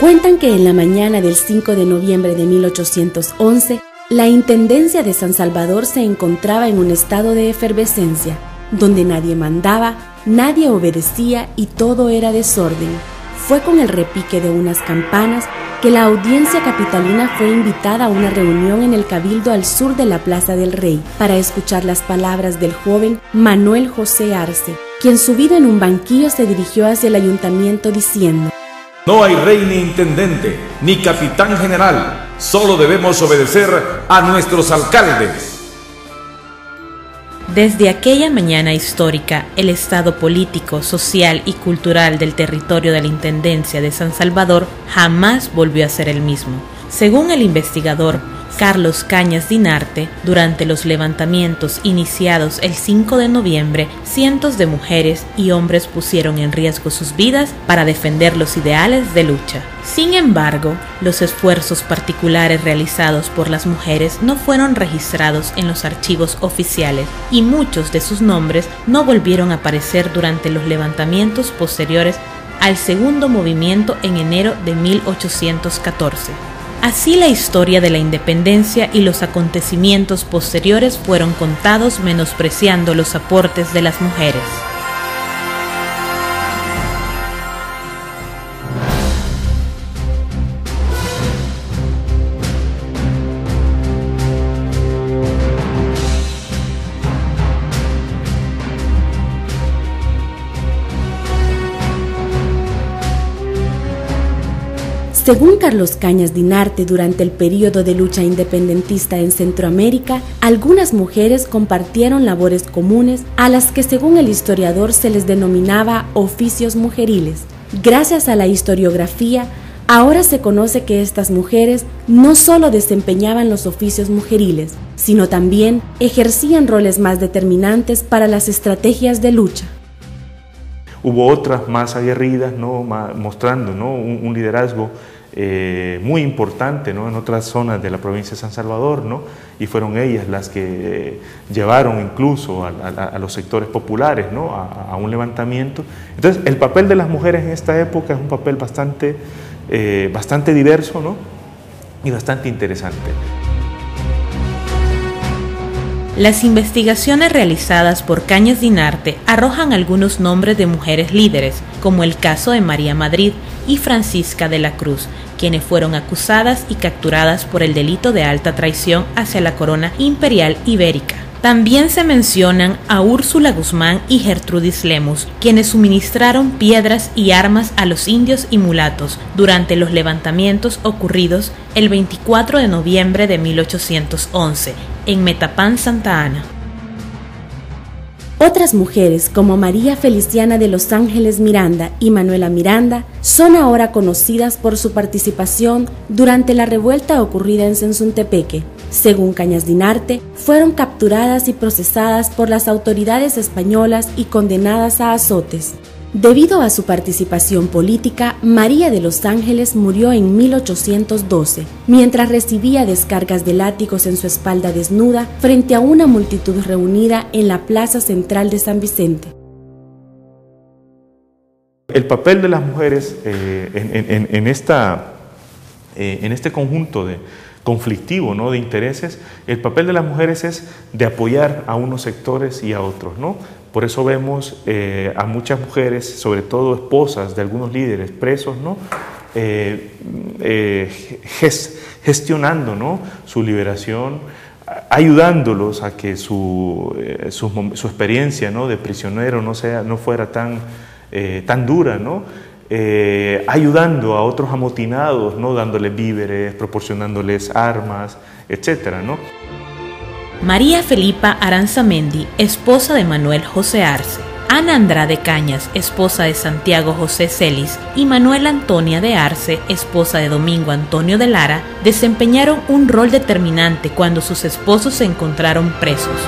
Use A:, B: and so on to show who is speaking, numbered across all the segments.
A: Cuentan que en la mañana del 5 de noviembre de 1811, la Intendencia de San Salvador se encontraba en un estado de efervescencia, donde nadie mandaba, nadie obedecía y todo era desorden. Fue con el repique de unas campanas que la audiencia capitalina fue invitada a una reunión en el Cabildo al sur de la Plaza del Rey para escuchar las palabras del joven Manuel José Arce, quien subido en un banquillo se dirigió hacia el ayuntamiento diciendo:
B: No hay rey ni intendente, ni capitán general, solo debemos obedecer a nuestros alcaldes.
C: Desde aquella mañana histórica, el estado político, social y cultural del territorio de la Intendencia de San Salvador jamás volvió a ser el mismo. Según el investigador Carlos Cañas Dinarte, durante los levantamientos iniciados el 5 de noviembre, cientos de mujeres y hombres pusieron en riesgo sus vidas para defender los ideales de lucha. Sin embargo, los esfuerzos particulares realizados por las mujeres no fueron registrados en los archivos oficiales y muchos de sus nombres no volvieron a aparecer durante los levantamientos posteriores al segundo movimiento en enero de 1814. Así la historia de la independencia y los acontecimientos posteriores fueron contados menospreciando los aportes de las mujeres.
A: Según Carlos Cañas Dinarte, durante el período de lucha independentista en Centroamérica, algunas mujeres compartieron labores comunes a las que según el historiador se les denominaba oficios mujeriles. Gracias a la historiografía, ahora se conoce que estas mujeres no solo desempeñaban los oficios mujeriles, sino también ejercían roles más determinantes para las estrategias de lucha.
D: Hubo otras más aguerridas, ¿no? Mostrando, ¿no? un liderazgo muy importante, ¿no? En otras zonas de la provincia de San Salvador, ¿no? Y fueron ellas las que llevaron incluso a los sectores populares, ¿no? a un levantamiento. Entonces, el papel de las mujeres en esta época es un papel bastante diverso, ¿no? Y bastante interesante.
C: Las investigaciones realizadas por Cañas Dinarte arrojan algunos nombres de mujeres líderes, como el caso de María Madrid y Francisca de la Cruz, quienes fueron acusadas y capturadas por el delito de alta traición hacia la corona imperial ibérica. También se mencionan a Úrsula Guzmán y Gertrudis Lemus, quienes suministraron piedras y armas a los indios y mulatos durante los levantamientos ocurridos el 24 de noviembre de 1811 en Metapán, Santa Ana.
A: Otras mujeres como María Feliciana de Los Ángeles Miranda y Manuela Miranda son ahora conocidas por su participación durante la revuelta ocurrida en Sensuntepeque. Según Cañas Dinarte, fueron capturadas y procesadas por las autoridades españolas y condenadas a azotes. Debido a su participación política, María de Los Ángeles murió en 1812, mientras recibía descargas de látigos en su espalda desnuda frente a una multitud reunida en la plaza central de San Vicente.
D: El papel de las mujeres en este conjunto conflictivo, ¿no? de intereses, el papel de las mujeres es de apoyar a unos sectores y a otros, ¿no? Por eso vemos a muchas mujeres, sobre todo esposas de algunos líderes presos, ¿no? Gestionando, ¿no? su liberación, ayudándolos a que su experiencia, ¿no? de prisionero no fuera tan dura, ¿no? Ayudando a otros amotinados, ¿no? dándoles víveres, proporcionándoles armas, etcétera, ¿no?
C: María Felipa Aranzamendi, esposa de Manuel José Arce, Ana Andrade Cañas, esposa de Santiago José Celis, y Manuela Antonia de Arce, esposa de Domingo Antonio de Lara, desempeñaron un rol determinante cuando sus esposos se encontraron presos.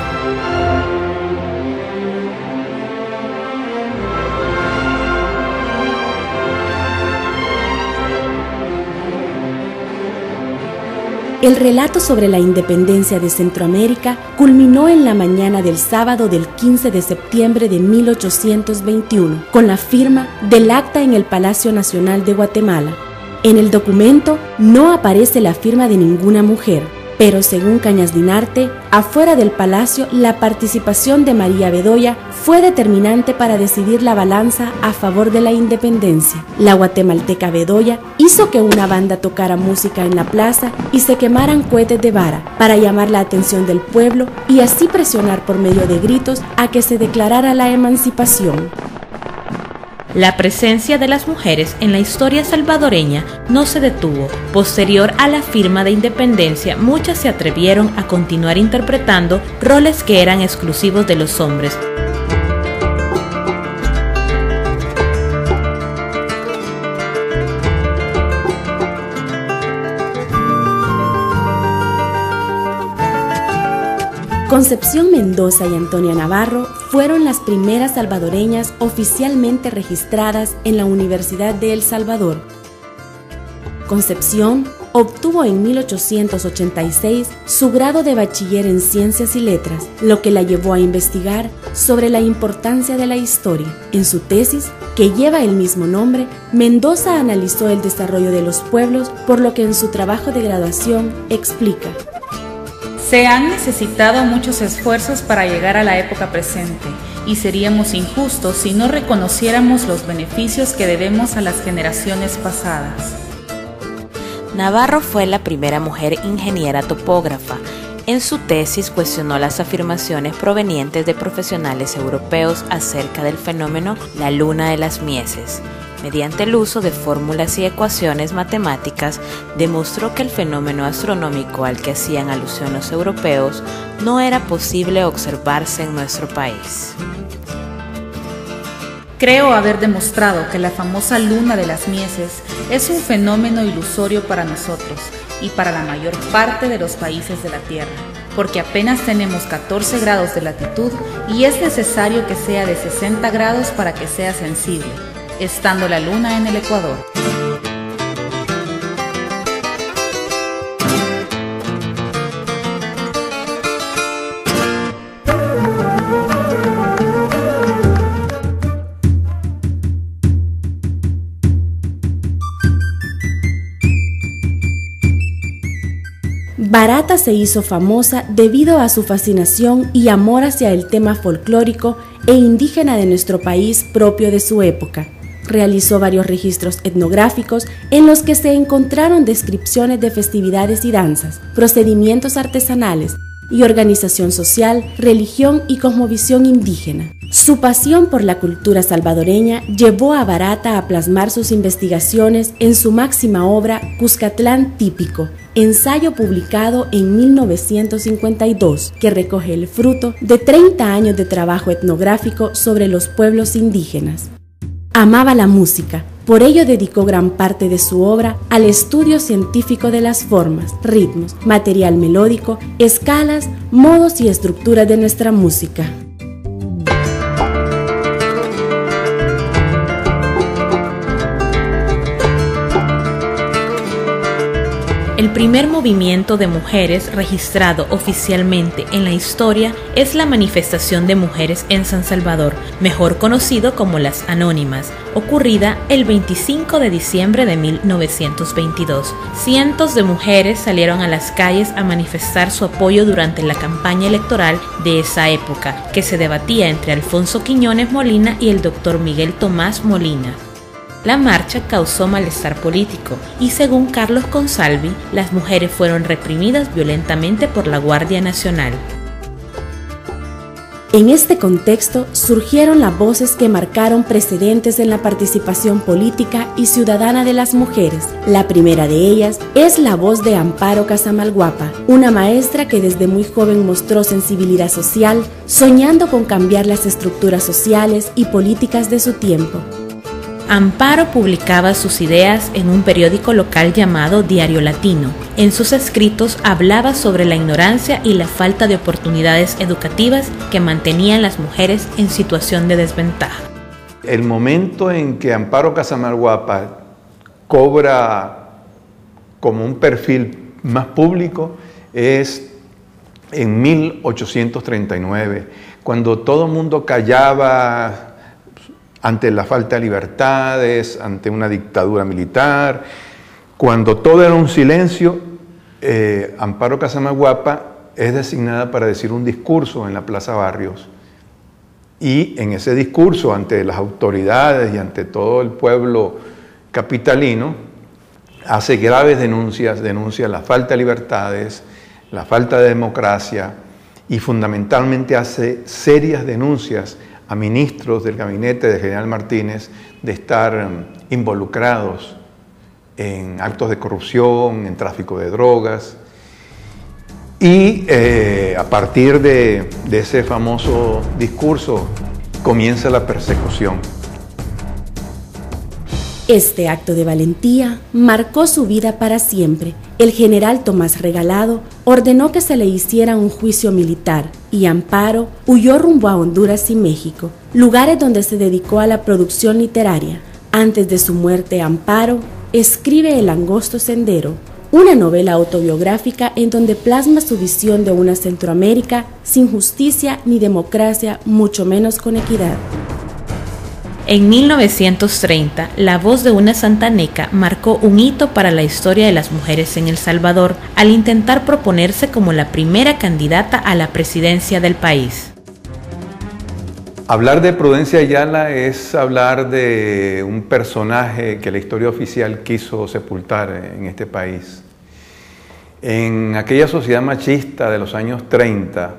A: El relato sobre la independencia de Centroamérica culminó en la mañana del sábado del 15 de septiembre de 1821, con la firma del acta en el Palacio Nacional de Guatemala. En el documento no aparece la firma de ninguna mujer, pero según Cañas Dinarte, afuera del palacio la participación de María Bedoya fue determinante para decidir la balanza a favor de la independencia. La guatemalteca Bedoya hizo que una banda tocara música en la plaza y se quemaran cohetes de vara para llamar la atención del pueblo y así presionar por medio de gritos a que se declarara la emancipación.
C: La presencia de las mujeres en la historia salvadoreña no se detuvo. Posterior a la firma de independencia, muchas se atrevieron a continuar interpretando roles que eran exclusivos de los hombres.
A: Concepción Mendoza y Antonia Navarro fueron las primeras salvadoreñas oficialmente registradas en la Universidad de El Salvador. Concepción obtuvo en 1886 su grado de bachiller en Ciencias y Letras, lo que la llevó a investigar sobre la importancia de la historia. En su tesis, que lleva el mismo nombre, Mendoza analizó el desarrollo de los pueblos, por lo que en su trabajo de graduación explica:
E: se han necesitado muchos esfuerzos para llegar a la época presente, y seríamos injustos si no reconociéramos los beneficios que debemos a las generaciones pasadas.
C: Navarro fue la primera mujer ingeniera topógrafa. En su tesis cuestionó las afirmaciones provenientes de profesionales europeos acerca del fenómeno la luna de las mieses. Mediante el uso de fórmulas y ecuaciones matemáticas, demostró que el fenómeno astronómico al que hacían alusión los europeos no era posible observarse en nuestro país.
E: Creo haber demostrado que la famosa luna de las mieses es un fenómeno ilusorio para nosotros y para la mayor parte de los países de la Tierra, porque apenas tenemos 14 grados de latitud y es necesario que sea de 60 grados para que sea sensible, estando la luna en el Ecuador.
A: Barata se hizo famosa debido a su fascinación y amor hacia el tema folclórico e indígena de nuestro país propio de su época. Realizó varios registros etnográficos en los que se encontraron descripciones de festividades y danzas, procedimientos artesanales y organización social, religión y cosmovisión indígena. Su pasión por la cultura salvadoreña llevó a Barata a plasmar sus investigaciones en su máxima obra Cuscatlán Típico, ensayo publicado en 1952, que recoge el fruto de 30 años de trabajo etnográfico sobre los pueblos indígenas. Amaba la música, por ello dedicó gran parte de su obra al estudio científico de las formas, ritmos, material melódico, escalas, modos y estructuras de nuestra música.
C: El primer movimiento de mujeres registrado oficialmente en la historia es la Manifestación de Mujeres en San Salvador, mejor conocido como las Anónimas, ocurrida el 25 de diciembre de 1922. Cientos de mujeres salieron a las calles a manifestar su apoyo durante la campaña electoral de esa época, que se debatía entre Alfonso Quiñones Molina y el doctor Miguel Tomás Molina. La marcha causó malestar político y, según Carlos Consalvi, las mujeres fueron reprimidas violentamente por la Guardia Nacional.
A: En este contexto surgieron las voces que marcaron precedentes en la participación política y ciudadana de las mujeres. La primera de ellas es la voz de Amparo Casamalguapa, una maestra que desde muy joven mostró sensibilidad social, soñando con cambiar las estructuras sociales y políticas de su tiempo.
C: Amparo publicaba sus ideas en un periódico local llamado Diario Latino. En sus escritos hablaba sobre la ignorancia y la falta de oportunidades educativas que mantenían las mujeres en situación de desventaja.
F: El momento en que Amparo Casamalguapa cobra como un perfil más público es en 1839, cuando todo el mundo callaba ante la falta de libertades, ante una dictadura militar, Cuando todo era un silencio, Amparo Casamaguapa es designada para decir un discurso en la Plaza Barrios. Y en ese discurso, ante las autoridades y ante todo el pueblo capitalino, hace graves denuncias, denuncia la falta de libertades, la falta de democracia, y fundamentalmente hace serias denuncias a ministros del gabinete del general Martínez de estar involucrados en actos de corrupción, en tráfico de drogas. Y a partir de ese famoso discurso comienza la persecución.
A: Este acto de valentía marcó su vida para siempre. El general Tomás Regalado ordenó que se le hiciera un juicio militar y Amparo huyó rumbo a Honduras y México, lugares donde se dedicó a la producción literaria. Antes de su muerte, Amparo escribe El angosto sendero, una novela autobiográfica en donde plasma su visión de una Centroamérica sin justicia ni democracia, mucho menos con equidad.
C: En 1930, la voz de una santaneca marcó un hito para la historia de las mujeres en El Salvador al intentar proponerse como la primera candidata a la presidencia del país.
F: Hablar de Prudencia Ayala es hablar de un personaje que la historia oficial quiso sepultar en este país. En aquella sociedad machista de los años 30,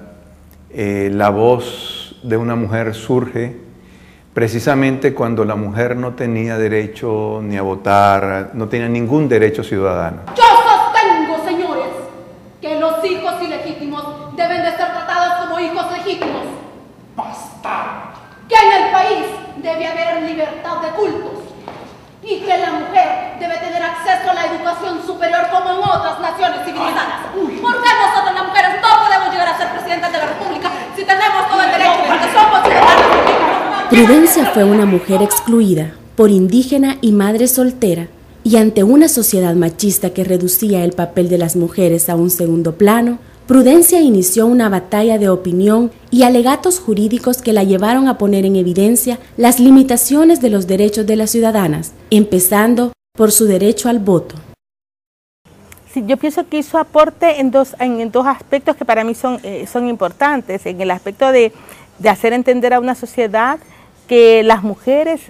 F: la voz de una mujer surge precisamente cuando la mujer no tenía derecho ni a votar, no tenía ningún derecho ciudadano.
G: Yo sostengo, señores, que los hijos ilegítimos deben de ser tratados como hijos legítimos. ¡Basta! Que en el país debe haber libertad de cultos y que la mujer debe tener acceso a la educación superior como en otras naciones civilizadas. ¿Por qué nosotros las mujeres no podemos llegar a ser presidentes de la República si tenemos todo el derecho porque somos ciudadanos?
A: Prudencia fue una mujer excluida, por indígena y madre soltera, y ante una sociedad machista que reducía el papel de las mujeres a un segundo plano, Prudencia inició una batalla de opinión y alegatos jurídicos que la llevaron a poner en evidencia las limitaciones de los derechos de las ciudadanas, empezando por su derecho al voto.
H: Sí, yo pienso que hizo aporte en dos aspectos que para mí son importantes. En el aspecto de hacer entender a una sociedad que las mujeres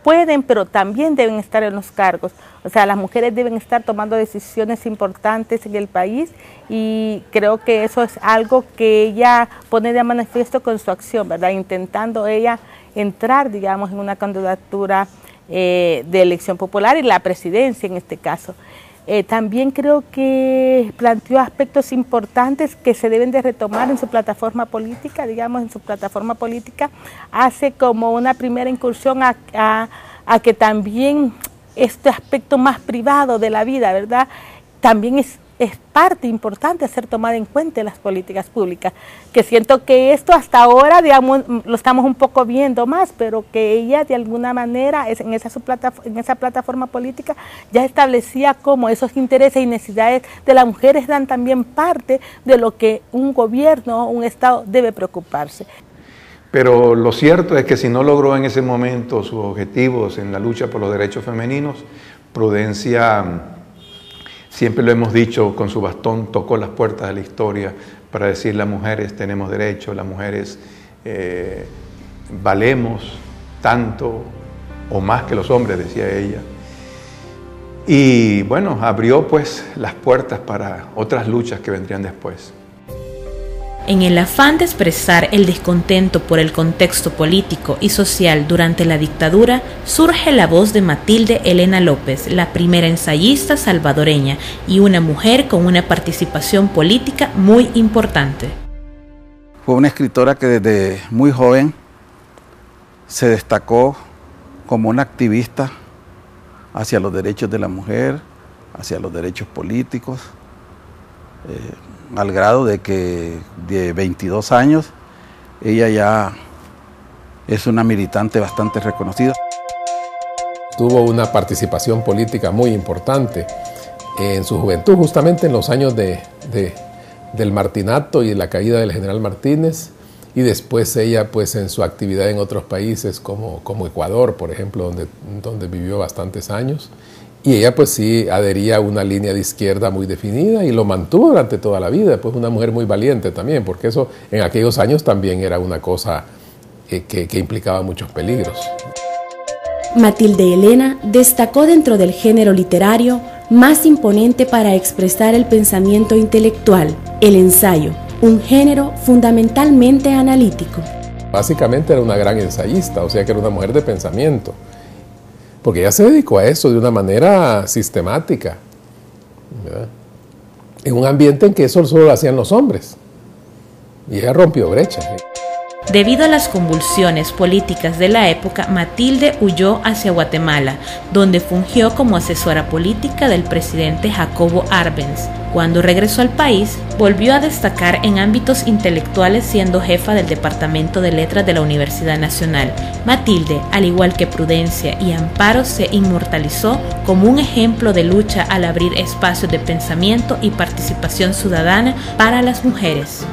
H: pueden, pero también deben estar en los cargos. O sea, las mujeres deben estar tomando decisiones importantes en el país y creo que eso es algo que ella pone de manifiesto con su acción, ¿verdad? Intentando ella entrar, digamos, en una candidatura de elección popular y la presidencia en este caso. También creo que planteó aspectos importantes que se deben de retomar en su plataforma política, digamos, en su plataforma política hace como una primera incursión a que también este aspecto más privado de la vida, ¿verdad? También es parte importante a ser tomada en cuenta en las políticas públicas, que siento que esto hasta ahora, digamos, lo estamos un poco viendo más, pero que ella de alguna manera en esa plataforma política ya establecía cómo esos intereses y necesidades de las mujeres dan también parte de lo que un gobierno, un Estado debe preocuparse.
F: Pero lo cierto es que si no logró en ese momento sus objetivos en la lucha por los derechos femeninos, Prudencia, siempre lo hemos dicho, con su bastón tocó las puertas de la historia para decir las mujeres tenemos derecho, las mujeres valemos tanto o más que los hombres, decía ella. Y bueno, abrió pues las puertas para otras luchas que vendrían después.
C: En el afán de expresar el descontento por el contexto político y social durante la dictadura, surge la voz de Matilde Elena López, la primera ensayista salvadoreña y una mujer con una participación política muy importante.
I: Fue una escritora que desde muy joven se destacó como una activista hacia los derechos de la mujer, hacia los derechos políticos, al grado de que de 22 años ella ya es una militante bastante reconocida.
J: Tuvo una participación política muy importante en su juventud, justamente en los años del martinato y la caída del general Martínez, y después ella pues en su actividad en otros países como Ecuador, por ejemplo, donde vivió bastantes años, Y ella pues sí adhería a una línea de izquierda muy definida y lo mantuvo durante toda la vida. Pues una mujer muy valiente también, porque eso en aquellos años también era una cosa que implicaba muchos peligros.
A: Matilde Elena destacó dentro del género literario más imponente para expresar el pensamiento intelectual, el ensayo, un género fundamentalmente analítico.
J: Básicamente era una gran ensayista, o sea que era una mujer de pensamiento, porque ella se dedicó a eso de una manera sistemática, ¿verdad? En un ambiente en que eso solo lo hacían los hombres, y ella rompió brechas.
C: Debido a las convulsiones políticas de la época, Matilde huyó hacia Guatemala, donde fungió como asesora política del presidente Jacobo Arbenz. Cuando regresó al país, volvió a destacar en ámbitos intelectuales siendo jefa del Departamento de Letras de la Universidad Nacional. Matilde, al igual que Prudencia y Amparo, se inmortalizó como un ejemplo de lucha al abrir espacios de pensamiento y participación ciudadana para las mujeres.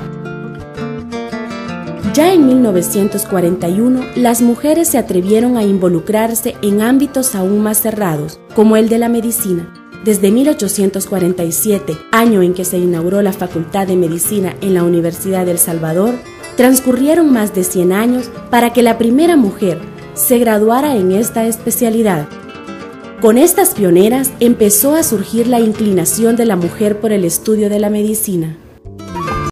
A: Ya en 1941, las mujeres se atrevieron a involucrarse en ámbitos aún más cerrados, como el de la medicina. Desde 1847, año en que se inauguró la Facultad de Medicina en la Universidad de El Salvador, transcurrieron más de 100 años para que la primera mujer se graduara en esta especialidad. Con estas pioneras empezó a surgir la inclinación de la mujer por el estudio de la medicina.